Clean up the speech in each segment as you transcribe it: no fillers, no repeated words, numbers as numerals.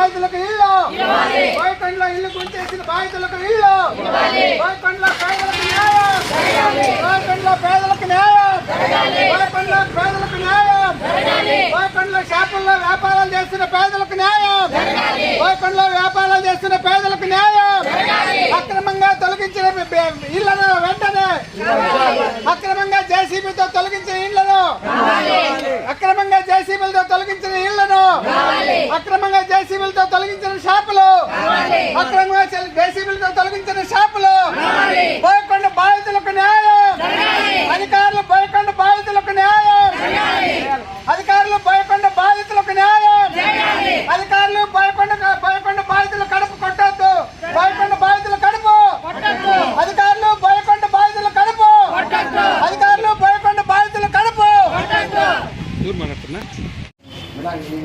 బాధితులకు ఇల్లు, బోయకొండలో ఇల్లు గుర్తించిన బాధితులకు ఇల్లు, బోయకొండలో పేదలకు న్యాయం, బోయకొండలో పేదలకు న్యాయం, బోయకొండలో పేదలకు న్యాయం, బోయకొండలో షాపుల్లో వ్యాపారాలు చేస్తున్న పేదలకు న్యాయం, బోయకొండలో వ్యాపారాలు చేస్తున్న పేదలకు న్యాయం, అక్రమంగా తొలగించిన ఇళ్లను వెంటనే, అక్రమంగా జేసీబీతో తొలగించిన ఇళ్లను, అక్రమంగా జేసీబీలతో తొలగించిన ఇళ్లను, అక్రమంగా జేసీబీలతో తొలగించిన షాపులు, అక్రమంగా జేసీబీలతో తొలగించిన షాపులు, బోయకొండ బాధితులకు న్యాయం, అధికారులు బోయకొండ బాధితులకు న్యాయం, అధికారులు బోయకొండ బాధితులకు న్యాయం, అధికారులు బోయకొండ బాధితులు కడుపు కొట్టొద్దు, బోయకొండ బాధితులు కడుపు, అధికారులు బోయకొండ బాధితులు కడుపు, అధికారులు బోయకొండ బాధితులు కడుపు. ఈ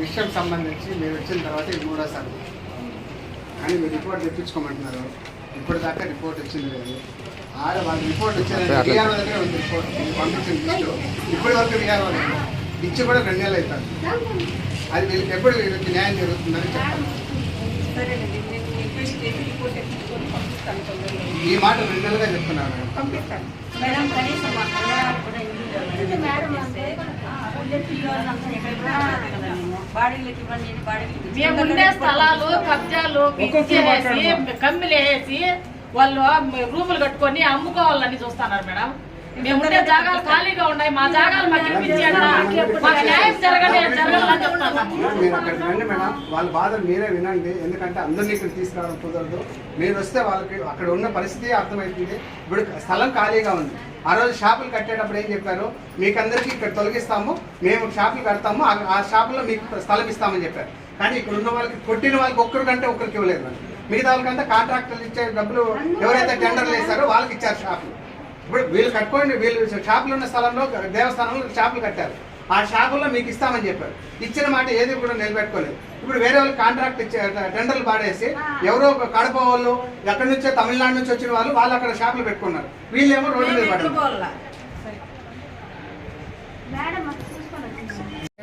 విషయం సంబంధించి మీరు వచ్చిన తర్వాత ఇది మూడోసారి కానీ మీరు రిపోర్ట్ తెప్పించుకోమంటున్నారు. ఇప్పుడు దాకా రిపోర్ట్ వచ్చింది లేదు. వాళ్ళ రిపోర్ట్ వచ్చింది విఆర్ఓ దగ్గర ఉంది. రిపోర్ట్ పంపించింది లిస్టు ఇప్పటి వరకు విఆర్ఓ ఇచ్చి కూడా 2 నెలలు అవుతారు. అది వీళ్ళకి ఎప్పుడు వీళ్ళకి న్యాయం జరుగుతుందని చెప్పాలి. ఈ మాట 2 నెలలుగా చెప్తున్నారు మేడం. మేము ఉండే స్థలాలు కబ్జాలు కమ్మిలేసి వాళ్ళు రూములు కట్టుకొని అమ్ముకోవాలని చూస్తున్నారు మేడం. మేము ఉండే జాగాలు ఖాళీగా ఉన్నాయి. మా జాగాలు మాకు ఇప్పించండి, మాకు న్యాయం జరగాలని చెప్తాను. మీరు అక్కడికి రండి మేడం. వాళ్ళ బాధలు మీరే వినండి. ఎందుకంటే అందరినీ ఇక్కడ తీసుకురావడం కుదరదు. మీరు వస్తే వాళ్ళకి అక్కడ ఉన్న పరిస్థితి అర్థమవుతుంది. ఇప్పుడు స్థలం ఖాళీగా ఉంది. ఆ రోజు షాపులు కట్టేటప్పుడు ఏం చెప్పారు, మీకందరికీ ఇక్కడ తొలగిస్తాము, మేము షాపులు కడతాము, ఆ షాపుల్లో మీకు స్థలం ఇస్తామని చెప్పారు. కానీ ఇక్కడ ఉన్న వాళ్ళకి కొట్టిన వాళ్ళకి ఒక్కరికంటే ఒక్కరికి ఇవ్వలేదు. మిగతా వాళ్ళకంటే కాంట్రాక్టర్లు ఇచ్చే డబ్బులు ఎవరైతే టెండర్లు వేస్తారో వాళ్ళకి ఇచ్చారు షాపులు. ఇప్పుడు వీళ్ళు కట్టుకోండి, వీళ్ళు షాపులు ఉన్న స్థలంలో దేవస్థానంలో షాపులు కట్టారు. ఆ షాపుల్లో మీకు ఇస్తామని చెప్పారు. ఇచ్చిన మాట ఏది కూడా నిలబెట్టుకోలేదు. ఇప్పుడు వేరే వాళ్ళు కాంట్రాక్ట్ ఇచ్చే టెండర్లు పాడేసి ఎవరో కడప వాళ్ళు ఎక్కడి నుంచో తమిళనాడు నుంచి వచ్చిన వాళ్ళు అక్కడ షాపులు పెట్టుకున్నారు. వీళ్ళేమో రోడ్డు మీద పడ్డారు.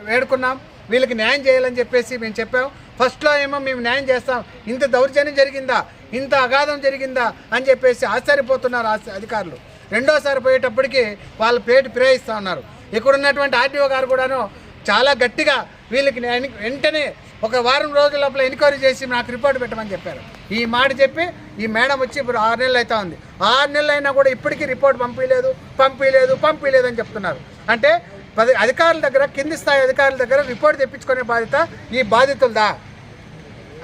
వేడుకున్నాం వీళ్ళకి న్యాయం చేయాలని చెప్పేసి మేము చెప్పాం. ఫస్ట్లో ఏమో మేము న్యాయం చేస్తాం, ఇంత దౌర్జన్యం జరిగిందా, ఇంత అగాధం జరిగిందా అని చెప్పేసి ఆశ్చర్యపోతున్నారు అధికారులు. రెండోసారి పోయేటప్పటికి వాళ్ళ పేటు ప్రేయిస్తూ ఉన్నారు. ఇక్కడ ఉన్నటువంటి ఆర్టీఓ గారు కూడాను చాలా గట్టిగా వీళ్ళకి వెంటనే ఒక వారం రోజుల లోపల ఎంక్వైరీ చేసి నాకు రిపోర్ట్ పెట్టమని చెప్పారు. ఈ మాట చెప్పి ఈ మేడం వచ్చి ఇప్పుడు 6 నెలలు అవుతా ఉంది. 6 నెలలు అయినా కూడా ఇప్పటికీ రిపోర్ట్ పంపించలేదు అని చెప్తున్నారు. అంటే అధికారుల దగ్గర, కింది స్థాయి అధికారుల దగ్గర రిపోర్ట్ తెప్పించుకునే బాధ్యత ఈ బాధితులదా?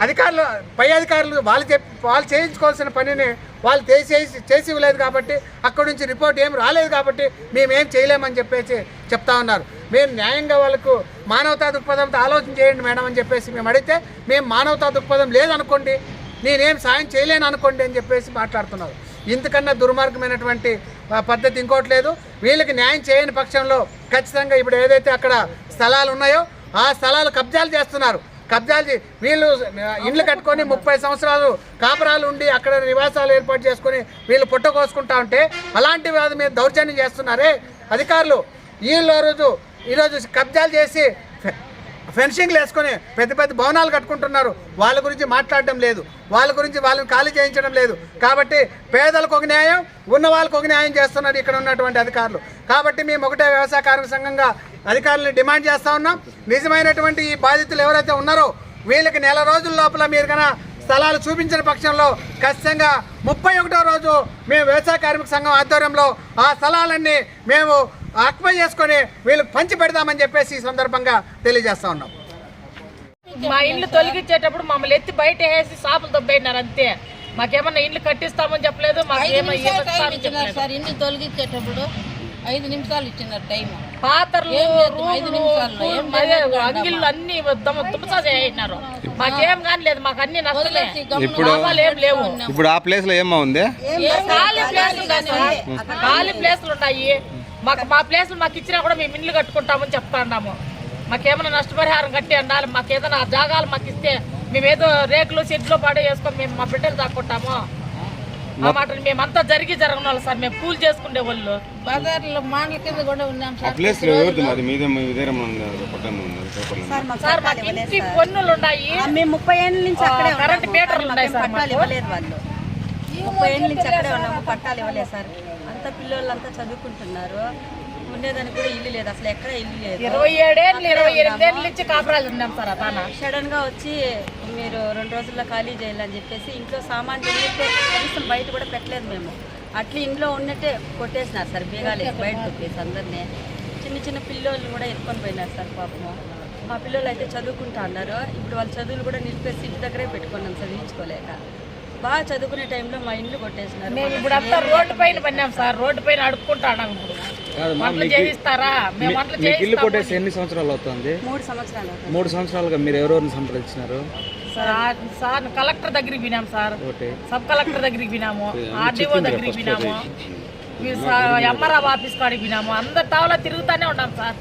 అధికారులు, పై అధికారులు వాళ్ళు చేయించుకోవాల్సిన పనిని వాళ్ళు చేసి ఇవ్వలేదు కాబట్టి, అక్కడి నుంచి రిపోర్ట్ ఏం రాలేదు కాబట్టి మేమేం చేయలేమని చెప్పేసి చెప్తా ఉన్నారు. మేము న్యాయంగా వాళ్ళకు మానవతా దృక్పథంతో ఆలోచన చేయండి మేడం అని చెప్పేసి మేము అడిగితే, మేము మానవతా దృక్పథం లేదనుకోండి, నేనేం సాయం చేయలేను అనుకోండి అని చెప్పేసి మాట్లాడుతున్నారు. ఇంతకన్నా దుర్మార్గమైనటువంటి పద్ధతి ఇంకోటి లేదు. వీళ్ళకి న్యాయం చేయని పక్షంలో ఖచ్చితంగా ఇప్పుడు ఏదైతే అక్కడ స్థలాలు ఉన్నాయో ఆ స్థలాలు కబ్జాలు చేస్తున్నారు. వీళ్ళు ఇండ్లు కట్టుకొని 30 సంవత్సరాలు కాపురాలు ఉండి అక్కడ నివాసాలు ఏర్పాటు చేసుకొని వీళ్ళు పుట్ట కోసుకుంటా ఉంటే అలాంటి వారి మీద దౌర్జన్యం చేస్తున్నారే అధికారులు. ఈరోజు కబ్జాలు చేసి ఫెన్సింగ్లు వేసుకొని పెద్ద భవనాలు కట్టుకుంటున్నారు. వాళ్ళ గురించి మాట్లాడడం లేదు, వాళ్ళని ఖాళీ చేయించడం లేదు. కాబట్టి పేదలకు ఒక న్యాయం, ఉన్న వాళ్ళకు ఒక న్యాయం చేస్తున్నారు ఇక్కడ ఉన్నటువంటి అధికారులు. కాబట్టి మేము ఒకటే వ్యవసాయ కార్మిక సంఘంగా అధికారులను డిమాండ్ చేస్తూ ఉన్నాం. నిజమైనటువంటి ఈ బాధితులు ఎవరైతే ఉన్నారో వీళ్ళకి నెల రోజుల లోపల మీరు కన్నా స్థలాలు చూపించిన పక్షంలో ఖచ్చితంగా 31వ రోజు మేము వ్యవసాయ కార్మిక సంఘం ఆధ్వర్యంలో ఆ స్థలాలన్నీ మేము ఆక్యుపై చేసుకొని వీళ్ళకి పంచి పెడదామని చెప్పేసి ఈ సందర్భంగా తెలియజేస్తా ఉన్నాం. మా ఇల్లు తొలగించేటప్పుడు మమ్మల్ని ఎత్తి బయట వేసి షాపులు దొబ్బైనారు అంతే. మాకేమన్నా ఇల్లు కట్టిస్తామని చెప్పలేదు. ఇల్లు తొలగించేటప్పుడు 5 నిమిషాలు ఇచ్చినారు టైం. పాత్రలు, అంగిళ్ళు అన్ని దుమ్మసా చేసినారు. మాకేం కానీ లేదు, మాకు అన్ని నష్టమే. ఏం లేవు. ఇప్పుడు ఆ ప్లేస్ లో ఏమో ఉంది, ఖాళీ ప్లేస్లు ఉన్నాయి. మా ప్లేస్లు మాకు ఇచ్చినా కూడా మేము ఇల్లు కట్టుకుంటామని చెప్తాన్నాము. మాకేమైనా నష్టపరిహారం కట్టి ఉండాలి. మాకు ఏదైనా జాగాలు మాకు ఇస్తే మేమేదో రేకులు షెడ్లో పాడే వేసుకొని మేము మా బిడ్డలు దాక్కుంటాము. ఆ మాటలు మేమంతా జరగని వాళ్ళు సార్, మేము పూలు చేసుకునే వాళ్ళు. బజార్లో మాటల కింద కూడా ఉన్నాం సార్. సార్ మాకు ఇంటి పన్నులు ఉన్నాయి, మేము 30 ఏళ్ళ నుంచి అక్కడే కరెంట్ మీటర్లు ఉన్నాయి సార్. పట్టాలు ఇవ్వలేదు వాళ్ళు. 30 ఏళ్ళ నుంచి అక్కడే ఉన్నాము, పట్టాలు ఇవ్వలేదు సార్. అంతా పిల్లలంతా చదువుకుంటున్నారు, ఉండేదానికి కూడా ఇల్లు లేదు, అసలు ఎక్కడ ఇల్లు లేదు. 27 ఏళ్ళు 28 ఏళ్ళ నుంచి కాపురాలు ఉన్నాం సార్. అతను సడన్ గా వచ్చి మీరు 2 రోజుల్లో ఖాళీ చేయాలని చెప్పేసి ఇంట్లో సామాన్లు కనీసం బయట కూడా పెట్టలేదు మేము. అట్లా ఇంట్లో ఉన్నట్టే కొట్టేసినారు సార్, బీగాలు బయట కొట్టేసి అందరినీ. చిన్న చిన్న పిల్లోళ్ళు కూడా ఎత్తుకొని పోయినారు సార్ పాపము. మా పిల్లలు అయితే చదువుకుంటా అన్నారు, ఇప్పుడు వాళ్ళ చదువులు కూడా నిలిపేసి ఇంటి దగ్గరే పెట్టుకున్నాం చదివించుకోలేక. బాగా చదువుకునే టైంలో మా ఇండ్లు కొట్టేసినారు. మేము ఇప్పుడు అంతా రోడ్డు పైన పన్నాం సార్, రోడ్డు పైన అడుక్కుంటాం. ఇప్పుడు వంటలు చేయిస్తారా? మేము వంటలు ఇల్లు కొట్టేసి ఎన్ని సంవత్సరాలు అవుతుంది? 3 సంవత్సరాలు అవుతుంది. 3 సంవత్సరాలుగా మీరు ఎవరెవరిని సంప్రదించినారు? సార్ కలెక్టర్ దగ్గరికి వినాము సార్, సబ్ కలెక్టర్ దగ్గరికి వినాము, ఆర్డీఓ దగ్గరికి వినాము, ఎంఆర్ఆర్ ఆఫీస్ కాడికి వినాము. అందరు తావలా తిరుగుతానే ఉన్నాం సార్.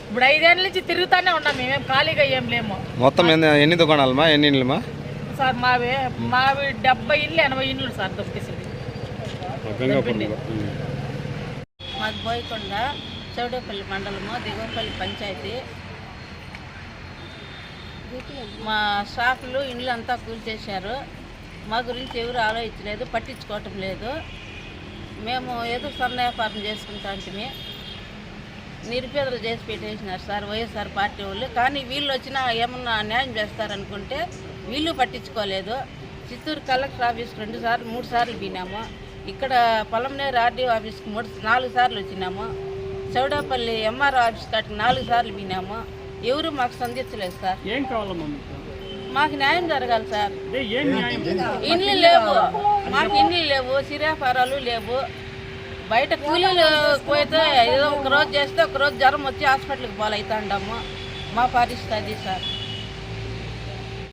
ఇప్పుడు 5 ఏళ్ళ నుంచి తిరుగుతానే ఉన్నాం, మేమేం ఖాళీగా ఏం లేము. మొత్తం ఎన్ని దుకాణాలమా, ఎన్ని ఇళ్ళమా సార్? మావి 70 ఇళ్ళు 80 ఇళ్ళు సార్ దొరికేసింది. మాది బోయకొండ, చౌడేపల్లి మండలము, దిగువపల్లి పంచాయతీ. మా షాపులు ఇండ్లు అంతా కూల్చేశారు. మా గురించి ఎవరు ఆలోచించలేదు, పట్టించుకోవటం లేదు. మేము ఏదో స్వర్ణ వ్యాపారం చేసుకుంటా అంటే నిరుపేదలు చేసి పెట్టేసినారు సార్ వైఎస్ఆర్ పార్టీ వాళ్ళు. కానీ వీళ్ళు వచ్చినా ఏమన్నా న్యాయం చేస్తారనుకుంటే వీళ్ళు పట్టించుకోలేదు. చిత్తూరు కలెక్టర్ ఆఫీస్కి 2 సార్లు 3 సార్లు పోయినాము. ఇక్కడ పొలంనేరు ఆర్డీఓ ఆఫీస్కి 4 సార్లు వచ్చినాము. చౌడాపల్లి ఎంఆర్ఓ ఆఫీస్ కాటికి 4 సార్లు పోయినాము. ఎవరు మాకు స్పందించలేదు సార్. ఏం కావాలమ్మా మాకు న్యాయం జరగాలి సార్. ఇండ్లు లేవు, మాకు ఇండ్లు లేవు, సిరియాపారాలు లేవు. బయట కూలీలు పోతే ఏదో 1 రోజు చేస్తే 1 రోజు జ్వరం వచ్చి హాస్పిటల్కి పోలవుతా ఉంటాము. మా పరిస్థితి అది సార్.